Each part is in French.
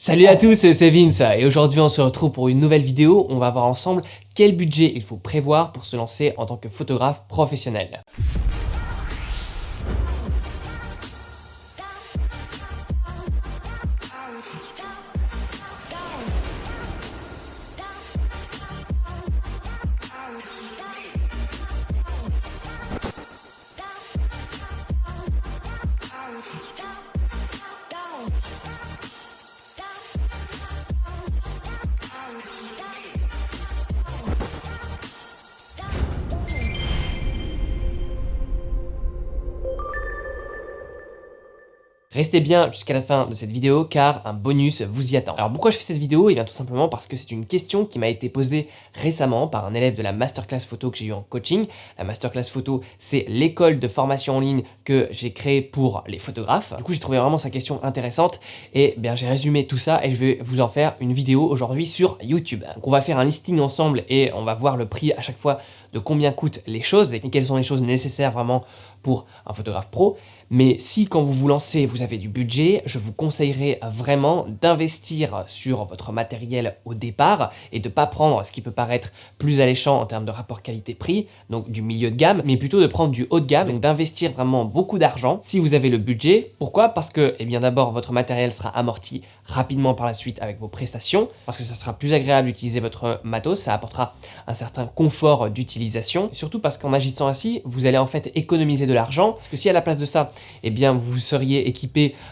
Salut à tous, c'est Vince et aujourd'hui on se retrouve pour une nouvelle vidéo. On va voir ensemble quel budget il faut prévoir pour se lancer en tant que photographe professionnel. Restez bien jusqu'à la fin de cette vidéo car un bonus vous y attend. Alors pourquoi je fais cette vidéo? Eh bien tout simplement parce que c'est une question qui m'a été posée récemment par un élève de la masterclass photo que j'ai eu en coaching. La masterclass photo, c'est l'école de formation en ligne que j'ai créée pour les photographes. Du coup j'ai trouvé vraiment sa question intéressante et bien j'ai résumé tout ça et je vais vous en faire une vidéo aujourd'hui sur YouTube. Donc on va faire un listing ensemble et on va voir le prix à chaque fois de combien coûtent les choses et quelles sont les choses nécessaires vraiment pour un photographe pro. Mais si quand vous vous lancez, vous avez du budget, je vous conseillerais vraiment d'investir sur votre matériel au départ et de ne pas prendre ce qui peut paraître plus alléchant en termes de rapport qualité-prix, donc du milieu de gamme, mais plutôt de prendre du haut de gamme, donc d'investir vraiment beaucoup d'argent si vous avez le budget. Pourquoi? Parce que, eh bien d'abord, votre matériel sera amorti rapidement par la suite avec vos prestations, parce que ça sera plus agréable d'utiliser votre matos, ça apportera un certain confort d'utilisation, et surtout parce qu'en agissant ainsi, vous allez en fait économiser de l'argent, parce que si à la place de ça, eh bien vous seriez équipé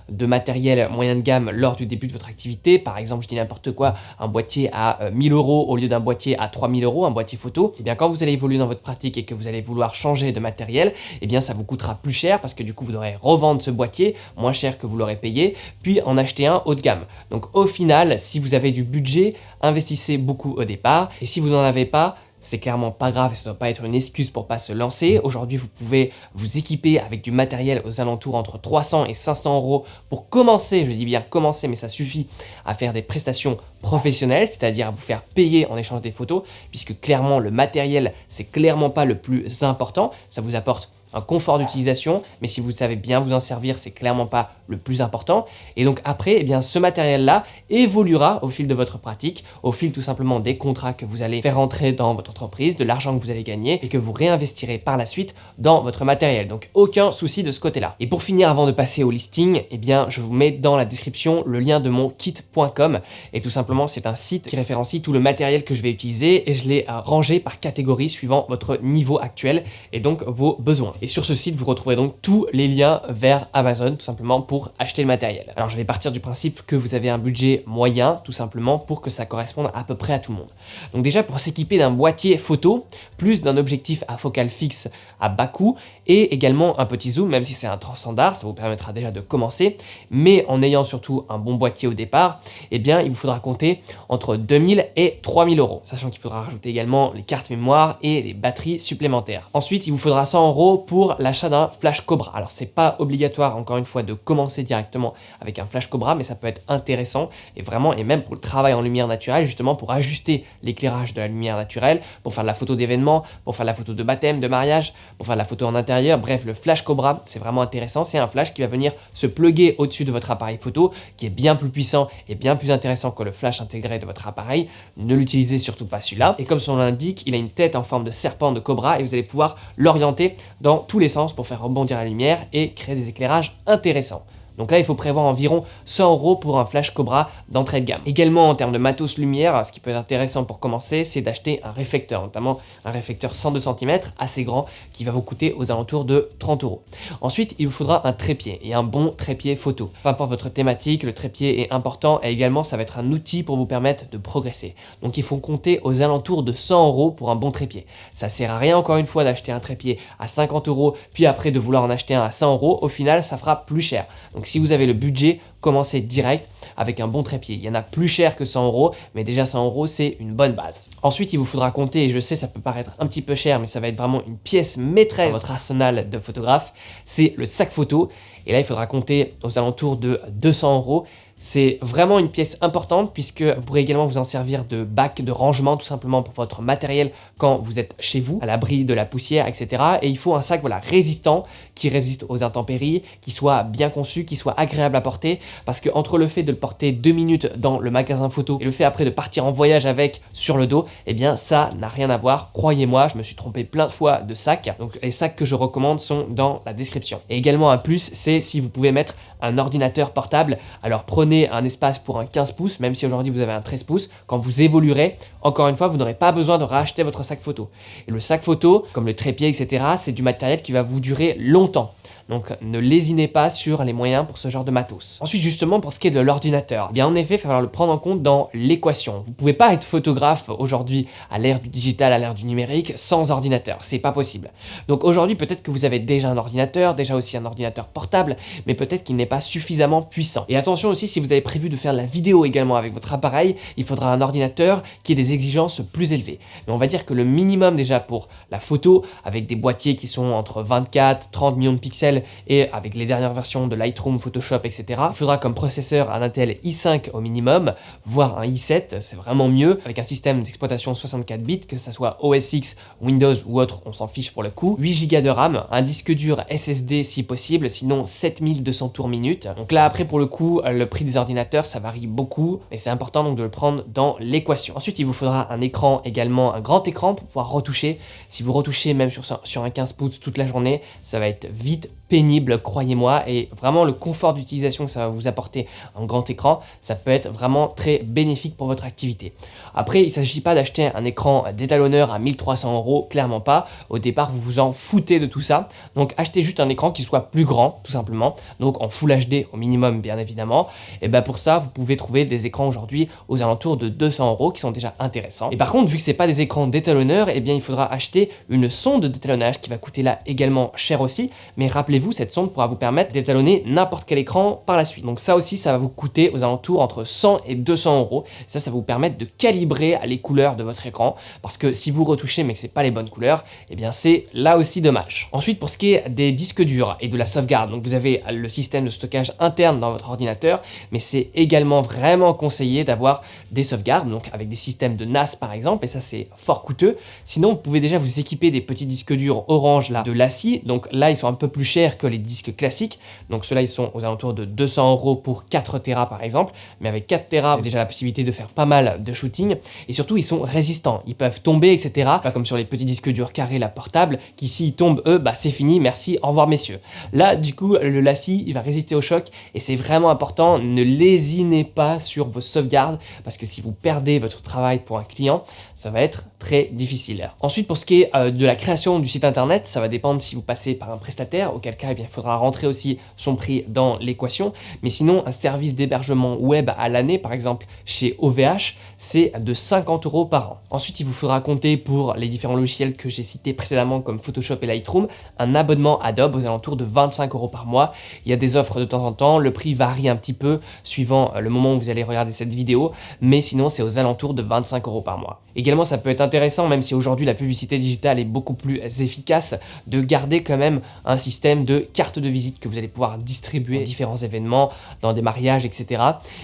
de matériel moyen de gamme lors du début de votre activité, par exemple je dis n'importe quoi, un boîtier à 1000 € au lieu d'un boîtier à 3000 €, un boîtier photo, eh bien quand vous allez évoluer dans votre pratique et que vous allez vouloir changer de matériel, eh bien ça vous coûtera plus cher parce que du coup vous devrez revendre ce boîtier moins cher que vous l'aurez payé, puis en acheter un haut de gamme. Donc au final, si vous avez du budget, investissez beaucoup au départ, et si vous n'en avez pas, c'est clairement pas grave et ça ne doit pas être une excuse pour pas se lancer. Aujourd'hui, vous pouvez vous équiper avec du matériel aux alentours entre 300 et 500 € pour commencer, je dis bien commencer, mais ça suffit à faire des prestations professionnelles, c'est-à-dire à vous faire payer en échange des photos, puisque clairement le matériel, c'est clairement pas le plus important. Ça vous apporte un confort d'utilisation, mais si vous savez bien vous en servir, c'est clairement pas le plus important. Et donc après, eh bien, ce matériel-là évoluera au fil de votre pratique, au fil tout simplement des contrats que vous allez faire rentrer dans votre entreprise, de l'argent que vous allez gagner et que vous réinvestirez par la suite dans votre matériel. Donc aucun souci de ce côté-là. Et pour finir, avant de passer au listing, eh bien, je vous mets dans la description le lien de mon kit.com et tout simplement, c'est un site qui référencie tout le matériel que je vais utiliser et je l'ai rangé par catégorie suivant votre niveau actuel et donc vos besoins. Et sur ce site, vous retrouverez donc tous les liens vers Amazon, tout simplement pour acheter le matériel. Alors je vais partir du principe que vous avez un budget moyen, tout simplement pour que ça corresponde à peu près à tout le monde. Donc déjà pour s'équiper d'un boîtier photo, plus d'un objectif à focale fixe à bas coût, et également un petit zoom, même si c'est un standard, ça vous permettra déjà de commencer, mais en ayant surtout un bon boîtier au départ, eh bien il vous faudra compter entre 2000 et 3000 €, sachant qu'il faudra rajouter également les cartes mémoire et les batteries supplémentaires. Ensuite, il vous faudra 100 € pour l'achat d'un flash Cobra. Alors c'est pas obligatoire encore une fois de commencer directement avec un flash Cobra, mais ça peut être intéressant et vraiment, et même pour le travail en lumière naturelle, justement pour ajuster l'éclairage de la lumière naturelle, pour faire de la photo d'événement, pour faire de la photo de baptême, de mariage, pour faire de la photo en intérieur. Bref, le flash Cobra, c'est vraiment intéressant. C'est un flash qui va venir se plugger au-dessus de votre appareil photo, qui est bien plus puissant et bien plus intéressant que le flash intégré de votre appareil. Ne l'utilisez surtout pas celui-là. Et comme son nom l'indique, il a une tête en forme de serpent de cobra et vous allez pouvoir l'orienter dans tous les sens pour faire rebondir la lumière et créer des éclairages intéressants. Donc là, il faut prévoir environ 100 € pour un flash Cobra d'entrée de gamme. Également, en termes de matos lumière, ce qui peut être intéressant pour commencer, c'est d'acheter un réflecteur, notamment un réflecteur 102 cm, assez grand, qui va vous coûter aux alentours de 30 €. Ensuite, il vous faudra un trépied, et un bon trépied photo. Peu importe votre thématique, le trépied est important, et également, ça va être un outil pour vous permettre de progresser. Donc il faut compter aux alentours de 100 € pour un bon trépied. Ça sert à rien, encore une fois, d'acheter un trépied à 50 €, puis après de vouloir en acheter un à 100 €. Au final, ça fera plus cher. Donc si vous avez le budget, commencez direct avec un bon trépied. Il y en a plus cher que 100 €, mais déjà 100 € c'est une bonne base. Ensuite, il vous faudra compter, et je sais ça peut paraître un petit peu cher, mais ça va être vraiment une pièce maîtresse dans votre arsenal de photographe, c'est le sac photo. Et là, il faudra compter aux alentours de 200 €. C'est vraiment une pièce importante puisque vous pourrez également vous en servir de bac de rangement tout simplement pour votre matériel quand vous êtes chez vous, à l'abri de la poussière, etc. Et il faut un sac voilà, résistant, qui résiste aux intempéries, qui soit bien conçu, qui soit agréable à porter, parce que entre le fait de le porter 2 minutes dans le magasin photo et le fait après de partir en voyage avec sur le dos, eh bien ça n'a rien à voir. Croyez-moi, je me suis trompé plein de fois de sacs. Donc les sacs que je recommande sont dans la description. Et également un plus, c'est si vous pouvez mettre un ordinateur portable. Alors prenez un espace pour un 15 pouces, même si aujourd'hui vous avez un 13 pouces. Quand vous évoluerez, encore une fois, vous n'aurez pas besoin de racheter votre sac photo. Et le sac photo, comme le trépied, etc., c'est du matériel qui va vous durer longtemps. Donc ne lésinez pas sur les moyens pour ce genre de matos. Ensuite justement pour ce qui est de l'ordinateur, eh bien en effet il va falloir le prendre en compte dans l'équation. Vous pouvez pas être photographe aujourd'hui à l'ère du digital, à l'ère du numérique sans ordinateur, c'est pas possible. Donc aujourd'hui peut-être que vous avez déjà un ordinateur, déjà aussi un ordinateur portable, mais peut-être qu'il n'est pas suffisamment puissant. Et attention aussi si vous avez prévu de faire de la vidéo également avec votre appareil, il faudra un ordinateur qui ait des exigences plus élevées. Mais on va dire que le minimum déjà pour la photo, avec des boîtiers qui sont entre 24, 30 millions de pixels, et avec les dernières versions de Lightroom, Photoshop, etc. Il faudra comme processeur un Intel i5 au minimum, voire un i7, c'est vraiment mieux, avec un système d'exploitation 64 bits, que ce soit OS X, Windows ou autre, on s'en fiche pour le coup. 8 Go de RAM, un disque dur SSD si possible, sinon 7200 tours minute. Donc là après pour le coup, le prix des ordinateurs ça varie beaucoup, et c'est important donc de le prendre dans l'équation. Ensuite il vous faudra un écran également, un grand écran pour pouvoir retoucher. Si vous retouchez même sur un 15 pouces toute la journée, ça va être vite pénible, croyez-moi, et vraiment le confort d'utilisation que ça va vous apporter un grand écran, ça peut être vraiment très bénéfique pour votre activité. Après, il ne s'agit pas d'acheter un écran d'étalonneur à 1300 €, clairement pas. Au départ, vous vous en foutez de tout ça. Donc, achetez juste un écran qui soit plus grand, tout simplement. Donc, en Full HD au minimum, bien évidemment. Et ben pour ça, vous pouvez trouver des écrans aujourd'hui aux alentours de 200 € qui sont déjà intéressants. Et par contre, vu que c'est pas des écrans d'étalonneur, eh bien, il faudra acheter une sonde d'étalonnage qui va coûter là également cher aussi. Mais rappelez-vous, cette sonde pourra vous permettre d'étalonner n'importe quel écran par la suite. Donc ça aussi, ça va vous coûter aux alentours entre 100 et 200 €. Ça va vous permettre de calibrer les couleurs de votre écran. Parce que si vous retouchez mais que c'est pas les bonnes couleurs, eh bien c'est là aussi dommage. Ensuite, pour ce qui est des disques durs et de la sauvegarde, donc vous avez le système de stockage interne dans votre ordinateur, mais c'est également vraiment conseillé d'avoir des sauvegardes, donc avec des systèmes de NAS par exemple, et ça c'est fort coûteux. Sinon, vous pouvez déjà vous équiper des petits disques durs Orange là, de l'ACI, donc là ils sont un peu plus chers que les disques classiques, donc ceux-là ils sont aux alentours de 200 € pour 4 Tera par exemple, mais avec 4 Tera, vous avez déjà la possibilité de faire pas mal de shooting, et surtout ils sont résistants, ils peuvent tomber, etc. Pas comme sur les petits disques durs carrés, la portable, qui s'ils tombent eux, bah c'est fini, merci, au revoir messieurs. Là du coup, le LaCie, il va résister au choc, et c'est vraiment important, ne lésinez pas sur vos sauvegardes, parce que si vous perdez votre travail pour un client, ça va être très difficile. Ensuite, pour ce qui est de la création du site internet, ça va dépendre si vous passez par un prestataire, auquel cas eh bien, il faudra rentrer aussi son prix dans l'équation, mais sinon un service d'hébergement web à l'année, par exemple chez OVH, c'est de 50 € par an. Ensuite, il vous faudra compter pour les différents logiciels que j'ai cités précédemment comme Photoshop et Lightroom, un abonnement Adobe aux alentours de 25 € par mois. Il y a des offres de temps en temps, le prix varie un petit peu suivant le moment où vous allez regarder cette vidéo, mais sinon c'est aux alentours de 25 € par mois. Également, ça peut être intéressant, même si aujourd'hui la publicité digitale est beaucoup plus efficace, de garder quand même un système de carte de visite que vous allez pouvoir distribuer à différents événements, dans des mariages, etc.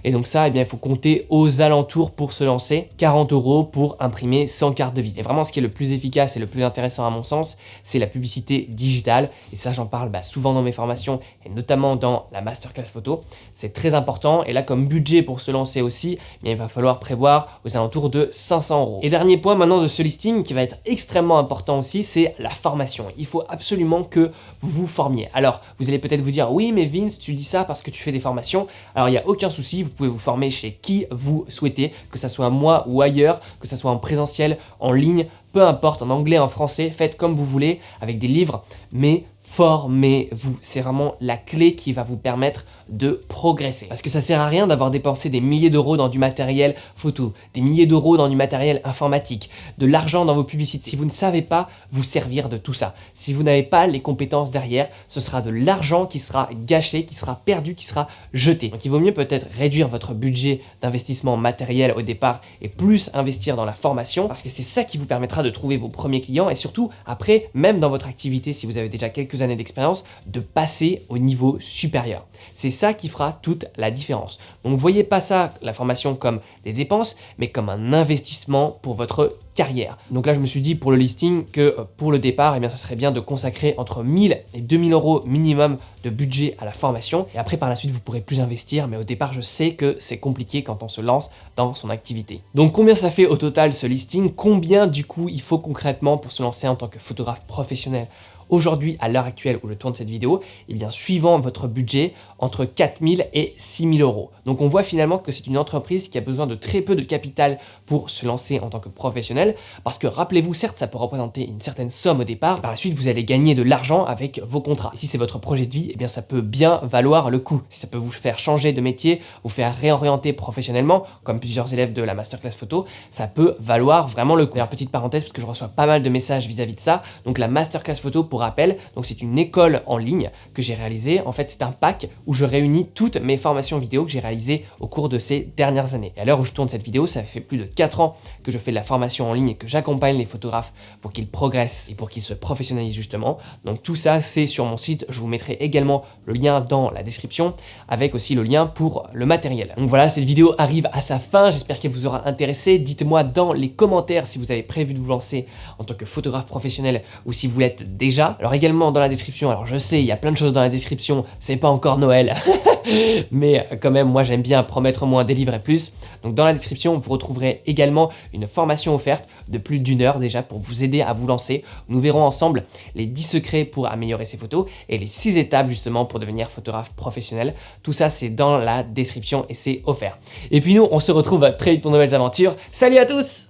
Et donc ça, eh bien, il faut compter aux alentours pour se lancer, 40 € pour imprimer 100 cartes de visite. Et vraiment, ce qui est le plus efficace et le plus intéressant à mon sens, c'est la publicité digitale. Et ça, j'en parle souvent dans mes formations, et notamment dans la masterclass photo. C'est très important. Et là, comme budget pour se lancer aussi, eh bien, il va falloir prévoir aux alentours de 500 €. Et dernier point maintenant de ce listing qui va être extrêmement important aussi, c'est la formation. Il faut absolument que vous vous formiez. Alors, vous allez peut-être vous dire, oui, mais Vince, tu dis ça parce que tu fais des formations. Alors, il n'y a aucun souci, vous pouvez vous former chez qui vous souhaitez, que ça soit moi ou ailleurs, que ça soit en présentiel, en ligne, peu importe, en anglais, en français, faites comme vous voulez, avec des livres, mais formez-vous. C'est vraiment la clé qui va vous permettre de progresser. Parce que ça sert à rien d'avoir dépensé des milliers d'euros dans du matériel photo, des milliers d'euros dans du matériel informatique, de l'argent dans vos publicités. Si vous ne savez pas vous servir de tout ça, si vous n'avez pas les compétences derrière, ce sera de l'argent qui sera gâché, qui sera perdu, qui sera jeté. Donc il vaut mieux peut-être réduire votre budget d'investissement matériel au départ et plus investir dans la formation, parce que c'est ça qui vous permettra de trouver vos premiers clients et surtout après, même dans votre activité, si vous avez déjà quelques quelques années d'expérience, de passer au niveau supérieur. C'est ça qui fera toute la différence. Donc, ne voyez pas ça, la formation, comme des dépenses, mais comme un investissement pour votre carrière. Donc là, je me suis dit pour le listing que pour le départ, eh bien, ça serait bien de consacrer entre 1000 et 2000 euros minimum de budget à la formation. Et après, par la suite, vous pourrez plus investir. Mais au départ, je sais que c'est compliqué quand on se lance dans son activité. Donc, combien ça fait au total ce listing? Combien du coup il faut concrètement pour se lancer en tant que photographe professionnel? Aujourd'hui, à l'heure actuelle où je tourne cette vidéo, eh bien, suivant votre budget, entre 4000 et 6000 euros. Donc on voit finalement que c'est une entreprise qui a besoin de très peu de capital pour se lancer en tant que professionnel, parce que rappelez-vous, certes, ça peut représenter une certaine somme au départ, par la suite, vous allez gagner de l'argent avec vos contrats. Et si c'est votre projet de vie, eh bien, ça peut bien valoir le coup. Si ça peut vous faire changer de métier, vous faire réorienter professionnellement, comme plusieurs élèves de la masterclass photo, ça peut valoir vraiment le coup. D'ailleurs, petite parenthèse, parce que je reçois pas mal de messages vis-à-vis de ça, donc la masterclass photo, pour rappel, donc c'est une école en ligne que j'ai réalisée. En fait, c'est un pack où je réunis toutes mes formations vidéo que j'ai réalisées au cours de ces dernières années. Et à l'heure où je tourne cette vidéo, ça fait plus de 4 ans que je fais de la formation en ligne et que j'accompagne les photographes pour qu'ils progressent et pour qu'ils se professionnalisent justement. Donc tout ça, c'est sur mon site. Je vous mettrai également le lien dans la description avec aussi le lien pour le matériel. Donc voilà, cette vidéo arrive à sa fin. J'espère qu'elle vous aura intéressé. Dites-moi dans les commentaires si vous avez prévu de vous lancer en tant que photographe professionnel ou si vous l'êtes déjà. Alors également dans la description, alors je sais, il y a plein de choses dans la description, c'est pas encore Noël, mais quand même, moi j'aime bien promettre moins, délivrer plus. Donc dans la description, vous retrouverez également une formation offerte de plus d'1 heure déjà pour vous aider à vous lancer. Nous verrons ensemble les 10 secrets pour améliorer ses photos et les 6 étapes justement pour devenir photographe professionnel. Tout ça, c'est dans la description et c'est offert. Et puis nous, on se retrouve très vite pour de nouvelles aventures. Salut à tous!